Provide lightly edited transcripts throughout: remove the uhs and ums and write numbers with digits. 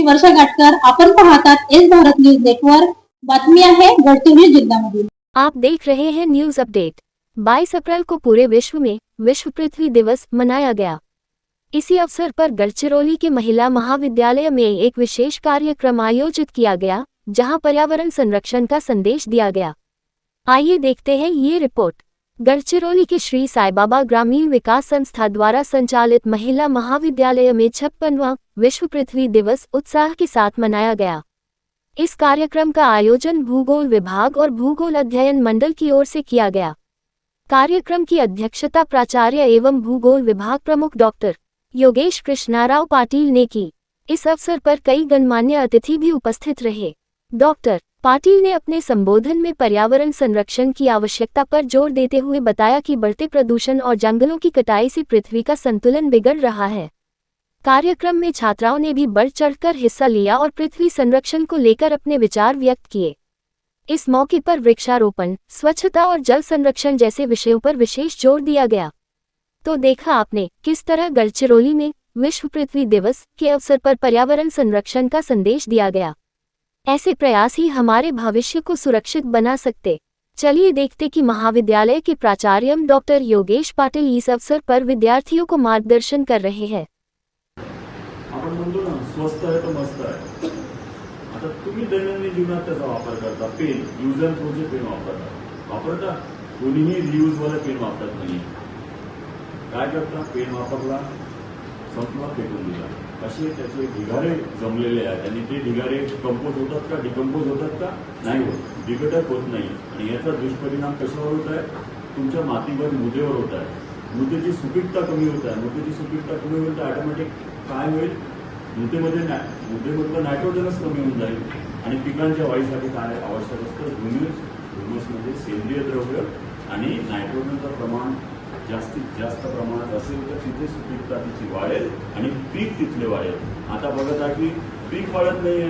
मी वर्षा गाटकर. आपण पाहतात S Bharat news network. बातमी आहे गडचिरोली जिल्ह्यामधील. आप देख रहे हैं न्यूज अपडेट। 22 अप्रैल को पूरे विश्व में विश्व पृथ्वी दिवस मनाया गया। इसी अवसर पर गढ़चिरौली के महिला महाविद्यालय में एक विशेष कार्यक्रम आयोजित किया गया, जहां पर्यावरण संरक्षण का संदेश दिया गया। आइए देखते हैं ये रिपोर्ट। गढ़चिरौली के श्री साई बाबा ग्रामीण विकास संस्था द्वारा संचालित महिला महाविद्यालय में 56वां विश्व पृथ्वी दिवस उत्साह के साथ मनाया गया। इस कार्यक्रम का आयोजन भूगोल विभाग और भूगोल अध्ययन मंडल की ओर से किया गया। कार्यक्रम की अध्यक्षता प्राचार्य एवं भूगोल विभाग प्रमुख डॉक्टर योगेश कृष्णाराव पाटिल ने की। इस अवसर पर कई गणमान्य अतिथि भी उपस्थित रहे। डॉक्टर पाटिल ने अपने संबोधन में पर्यावरण संरक्षण की आवश्यकता पर जोर देते हुए बताया कि बढ़ते प्रदूषण और जंगलों की कटाई से पृथ्वी का संतुलन बिगड़ रहा है। कार्यक्रम में छात्राओं ने भी बढ़ चढ़कर हिस्सा लिया और पृथ्वी संरक्षण को लेकर अपने विचार व्यक्त किए। इस मौके पर वृक्षारोपण, स्वच्छता और जल संरक्षण जैसे विषयों पर विशेष जोर दिया गया। तो देखा आपने किस तरह गढ़चिरौली में विश्व पृथ्वी दिवस के अवसर पर पर्यावरण संरक्षण का संदेश दिया गया। ऐसे प्रयास ही हमारे भविष्य को सुरक्षित बना सकते। चलिए देखते कि महाविद्यालय के प्राचार्य डॉक्टर योगेश पाटिल इस अवसर पर विद्यार्थियों को मार्गदर्शन कर रहे हैं। आपण म्हणतो ना, स्वस्त आहे तर मस्त आहे। आता तुम्ही दैनंदिन जीवनात त्याचा वापर करता, पेन यूज अँड थ्रोचे पेन वापरता कोणीही रियूज वाला पेन वापरत नाही। काय करता, पेन वापरला, संपला, फेकून दिला, असे त्याचे ढिगारे जमलेले आहेत आणि ते ढिगारे कंपोज होतात का, डिकंपोज होतात का, नाही होत, बिघटक होत नाही। आणि याचा दुष्परिणाम कशावर होत आहे, तुमच्या मातीवर, मृदेवर होत आहे। मृदेची सुपीकता कमी होत आहे। मृदेची सुपीकता कमी होईल तर ऑटोमॅटिक काय होईल, मृदेमधलं नायट्रोजनच कमी होऊन जाईल आणि पिकांच्या वाढीसाठी काय आवश्यक असतं, ह्युमस म्हणजे सेंद्रिय द्रव्य आणि नायट्रोजनचं प्रमाण जास्तीत जास्त प्रमाणात असेल तर तिथे सुपीकता तिची वाढेल आणि पीक तिथले वाढेल। आता बघत आहे की पीक वाढत नाहीये,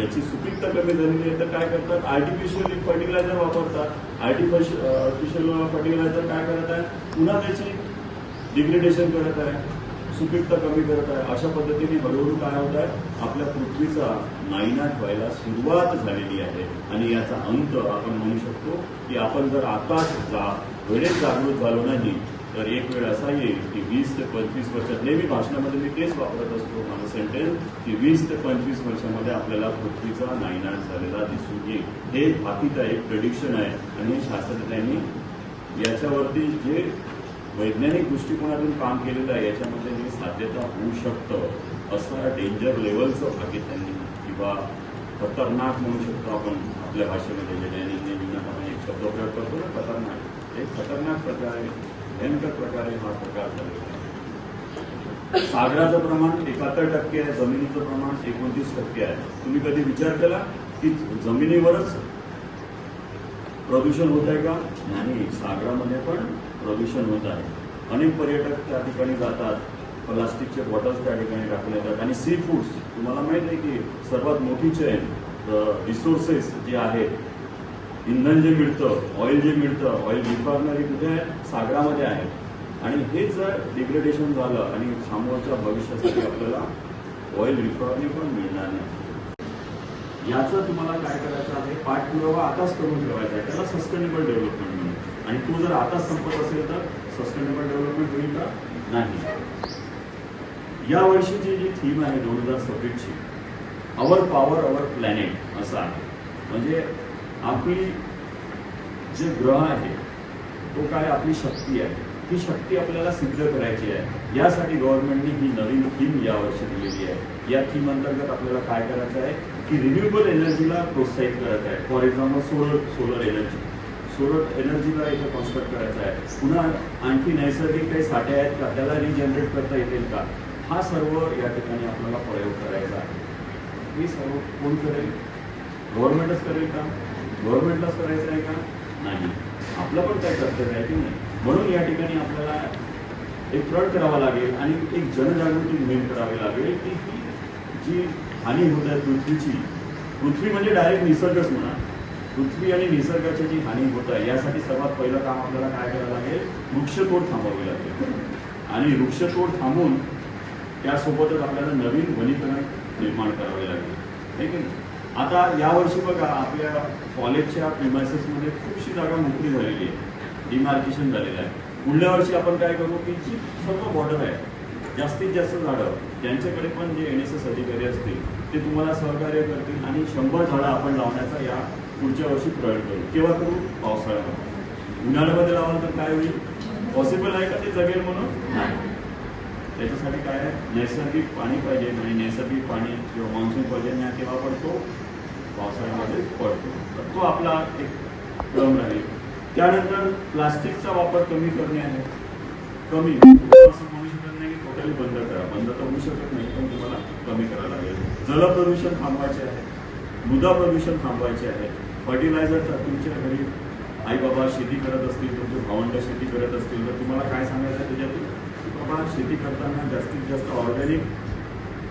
याची सुपीकता कमी झालेली आहे, तर काय करतात, आर्टिफिशियल फर्टिलायझर वापरतात। आर्टिफिशियल फर्टिलायझर काय करत आहे, पुन्हा त्याची डिग्रेडेशन करत आहे, सुपीकता कमी करत आहे। अशा पद्धतीने हळूहळू काय होत आहे, आपल्या पृथ्वीचा नायनाट व्हायला सुरुवात झालेली आहे आणि याचा अंत आपण म्हणू शकतो की आपण जर आताच वेळेत जागृत झालो नाही तर एक वेळ असा येईल की 20 ते 25 वर्षात, नेहमी भाषणामध्ये मी तेच वापरत असतो माझं सेंटेन्स, की 20 ते 25 वर्षामध्ये आपल्याला पृथ्वीचा नायनाट झालेला दिसून येईल। हे बाकीचं एक प्रेडिक्शन आहे आणि शास्त्रज्ञांनी याच्यावरती जे वैज्ञानिक दृष्टिकोनातून काम केलेलं आहे याच्यामध्ये ही साध्यता होऊ शकतं असं डेंजर लेवलचं भागी त्यांनी किंवा खतरनाक म्हणू शकतो आपण आपल्या भाषेमध्ये जे दैनंदिन जीवनात आपण एक शब्द प्रयोग करतो ना, खतरनाक, एक खतरनाक प्रकारे, भयंकर प्रकारे हा प्रकार झालेला आहे। सागराचं प्रमाण 71% आहे, जमिनीचं प्रमाण 29% आहे। तुम्ही कधी विचार केला की जमिनीवरच प्रदूषण होत आहे का? नाही, सागरामध्ये पण प्रदूषण होत आहे। अनेक पर्यटक त्या ठिकाणी जातात, प्लास्टिकचे बॉटल्स त्या ठिकाणी टाकले जातात आणि सी फूड्स, तुम्हाला माहिती आहे की सर्वात मोठी चेन रिसोर्सेस जे आहेत, इंधन जे मिळतं, ऑइल जे मिळतं, ऑइल रिफायनरी कुठे आहे, सागरामध्ये आहे। आणि हे जर डिग्रेडेशन झालं आणि समोरच्या भविष्यासाठी आपल्याला ऑइल रिफायनरी पण मिळणार नाही। याचं तुम्हाला काय करायचं आहे, पाठपुरावा आताच करून ठेवायचा आहे, त्याला सस्टेनेबल डेव्हलपमेंट म्हणून। आणि तो जर आताच संपत असेल तर सस्टेनेबल डेव्हलपमेंट होईल का? नाही। या वर्षीची जी थीम आहे 2026ची, अवर पॉवर अवर प्लॅनेट असं आहे। म्हणजे आपली जे ग्रह आहे तो काय आपली शक्ती आहे, ही शक्ती आपल्याला सिद्ध करायची आहे। यासाठी गव्हर्नमेंटने ही नवीन थीम यावर्षी दिलेली आहे। या थीम अंतर्गत आपल्याला काय करायचं आहे की रिन्युएबल एनर्जीला प्रोत्साहित करायचं आहे। फॉर एक्झाम्पल सोलर एनर्जीला इथं कॉन्स्ट्रक्ट करायचं आहे। पुन्हा आणखी नैसर्गिक काही साठे आहेत का, त्याला रिजनरेट करता येतील का, हा सर्व या ठिकाणी आपल्याला प्रयोग करायचा आहे। हे सर्व कोण करेल? गव्हर्नमेंटच करेल का? गव्हर्नमेंटलाच करायचं आहे का? नाही, आपलं पण काय कर्तव्य आहे की नाही। म्हणून या ठिकाणी आपल्याला एक प्रण करावा लागेल आणि एक जनजागृती मोहीम करावी लागेल की ही जी हानी होत आहे पृथ्वी म्हणजे डायरेक्ट निसर्गच म्हणा, पृथ्वी आणि निसर्गाची जी हानी होत आहे यासाठी सर्वात पहिलं काम आपल्याला काय करावं लागेल, वृक्षतोड थांबवावी लागेल। आणि वृक्षतोड थांबून त्यासोबतच आपल्याला नवीन वनीकरण निर्माण करावे लागेल, आहे की नाही? आता यावर्षी बघा आपल्या कॉलेजच्या प्रिमायसेसमध्ये खूपशी जागा मोकळी झालेली आहे, डिमार्केशन झालेलं आहे. पुढल्या वर्षी आपण काय करू की जी सर्व बॉर्डर आहे जास्तीत जास्त झाडं त्यांच्याकडे पण जे NSS अधिकारी असतील ते तुम्हाला सहकार्य करतील आणि 100 झाडं आपण लावण्याचा या पुढच्या वर्षी प्रयोग करू. केव्हा करू? पावसाळ्यामध्ये. उन्हाळ्यामध्ये लावलं तर काय होईल? पॉसिबल आहे का ते जगेल म्हणून? नाही. त्याच्यासाठी काय आहे, नैसर्गिक पाणी पाहिजे आणि नैसर्गिक पाणी किंवा मान्सून पर्जन्य केव्हा पडतो? पावसाळ्यामध्ये पडतो. तर तो आपला एक क्रम राहील. त्यानंतर प्लास्टिकचा वापर कमी करणे आहे. कमी असं म्हणू शकत नाही की टोटली बंद करा, बंद तर होऊ शकत नाही, पण तुम्हाला कमी करायला लागेल. जलप्रदूषण थांबवायचे आहे, मृदा प्रदूषण थांबवायचे आहे. फर्टिलायझरचा तुमच्या घरी आई बाबा शेती करत असतील, तुमचे भावंड शेती करत असतील तर तुम्हाला काय सांगायचं आहे त्याच्यातून? बाबा शेती करताना जास्तीत जास्त ऑर्गॅनिक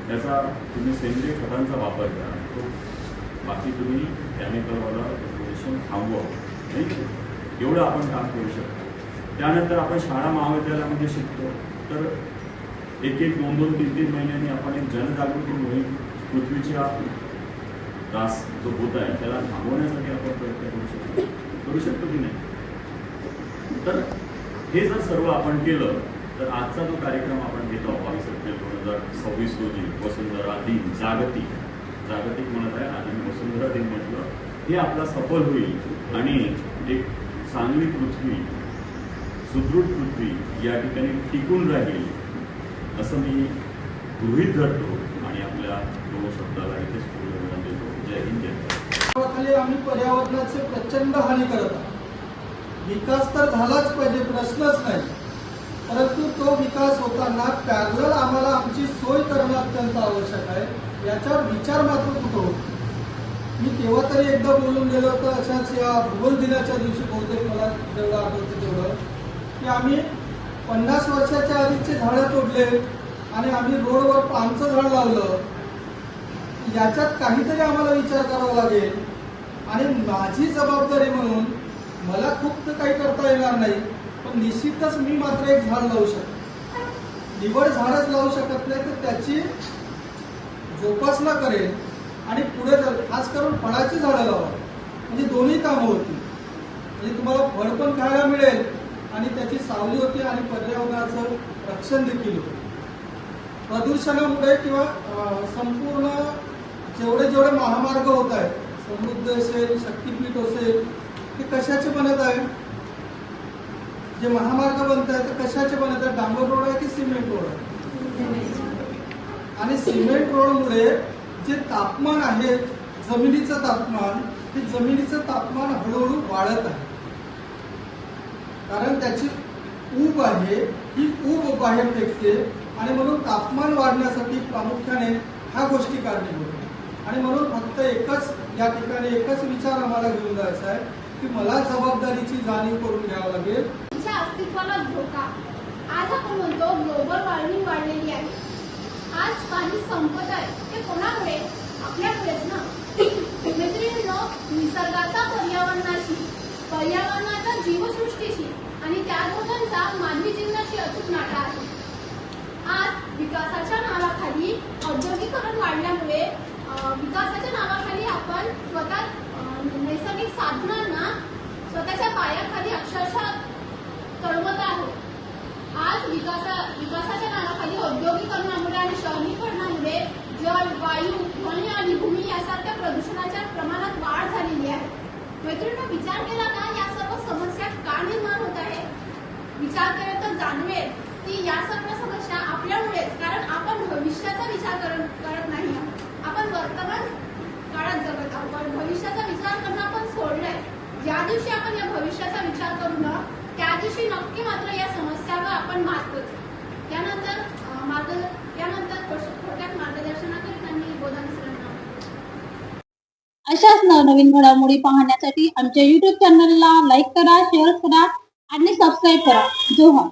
त्याचा तुम्ही सेंद्रिय खतांचा वापर करा. तो बाकी तुम्ही केमिकलवाला प्रदूषण थांबवा, नाही. एवढं आपण काम करू शकतो. त्यानंतर आपण शाळा महाविद्यालयामध्ये शिकतो तर 1-1, 2-2, 3-3 महिन्यांनी आपण एक जनजागृती मोहीम पृथ्वीच्या त्रास जो होत आहे त्याला थांबवण्यासाठी आपण प्रयत्न करू शकतो की नाही? तर हे जर सर्व आपण केलं तर आजचा जो कार्यक्रम आपण घेतो 22 एप्रिल 2026 रोजी वसुंधरा दिन जागतिक म्हणत आहे, आधी मी वसुंधरा दिन म्हटलं, हे आपला सफल होईल आणि एक चांगली पृथ्वी, सुदृढ पृथ्वी या ठिकाणी टिकून राहील असं मी गृहीत धरतो आणि आपल्या 2 शब्दाला इथेच पूर्ण देतो. जय हिंद, जय खाली आम्ही पर्यावरणाचे प्रचंड हानी करत आहोत. विकास तर झालाच पाहिजे, प्रश्नच नाही, परंतु तो विकास होताना पॅरलल आम्हाला आमची सोय करणं अत्यंत आवश्यक आहे. याच्यावर विचार मात्र कुठं होतो. मी तेव्हा तरी एकदा बोलून गेलो होतं अशाच या भूगोल दिनाच्या दिवशी, बहुतेक मला जेवढं आठवतं तेवढं, की आम्ही 50 वर्षाच्या आधीचे झाडं तोडले आणि आम्ही रोडवर पानचं झाड लावलं. याच्यात काहीतरी आम्हाला विचार करावा लागेल आणि माझी जबाबदारी म्हणून मला खूप तर काही करता येणार नाही, पण निश्चितच मी मात्र एक झाड लावू शकतो. निवड झाडच लावू शकत नाही तर त्याची जोपासना करेल आणि पुढे खास करून फळाची झाडं लावा, म्हणजे दोन्ही कामं होती. म्हणजे तुम्हाला फळ पण खायला मिळेल आणि त्याची सावली होती आणि पर्यावरणाचं रक्षण देखील होतं. प्रदूषणामुळे किंवा संपूर्ण जेवढे महामार्ग होत आहेत, समृद्ध असेल, शक्तीपीठ असेल, ते कशाचे बनत आहे? जे महामार्ग बनत आहे ते कशाचे बनत आहे? डांबर रोड आहे की सिमेंट रोड आहे? आणि सिमेंट रोडमुळे जे तापमान आहे, जमिनीचं तापमान, ते जमिनीचं तापमान हळूहळू वाढत आहे. कारण त्याची ऊब आहे, ही ऊब बाहेर फेकते आणि म्हणून तापमान वाढण्यासाठी प्रामुख्याने ह्या गोष्टी कारणीभूत आहेत. आणि म्हणून फक्त या ठिकाणी एकच विचार आम्हाला घेऊन जायचा आहे की मला जबाबदारीची जाणीव करून घ्यावं लागेल. तिच्या अस्तित्वाला धोका. आज आपण म्हणतो ग्लोबल वॉर्मिंग वाढलेली आहे. आज पाणी संपत आहे, ते कोणामुळे? आपल्यामुळेच ना. मैत्रिणींनो, निसर्गाचा पर्यावरणाचा जीवसृष्टीशी आणि त्या दोघांचा मानवी जीवनाशी अचूक नाता आहे. आज विकासाच्या नावाखाली औद्योगिकरण वाढल्यामुळे विकासाच्या नावाखाली आपण स्वतः नैसर्गिक साधनांना स्वतःच्या पायाखाली अक्षरशः तळमत आहोत. आज विकासाच्या नावाखाली औद्योगिकरणामुळे आणि शहरीकरणामुळे जल, वायू, ध्वनी आणि भूमी यासारख्या प्रदूषणाच्या प्रमाणात वाढ झालेली आहे. मैत्रिणींनो, विचार केला ना या सर्व समस्या का निर्माण होत आहे? विचार केला तर जाणवेल की या सर्व समस्या आपल्यामुळेच, कारण आपण भविष्याचा विचार करत नाही आहोत. आपण वर्तमान काळात जगत आहोत, पण भविष्याचा विचार करणं आपण सोडलंय. ज्या दिवशी आपण या भविष्याचा विचार करू ना, त्या दिवशी नक्की मात्र या समस्यावर आपण मात करू. त्यानंतर थोडक्यात मार्गदर्शनाकरिता त्यांनी बोधा मिश्रांना अशाच नवनवीन घडामोडी पाहण्यासाठी आमच्या YouTube चॅनलला लाईक करा, शेअर करा आणि सबस्क्राईब करा. जोहार.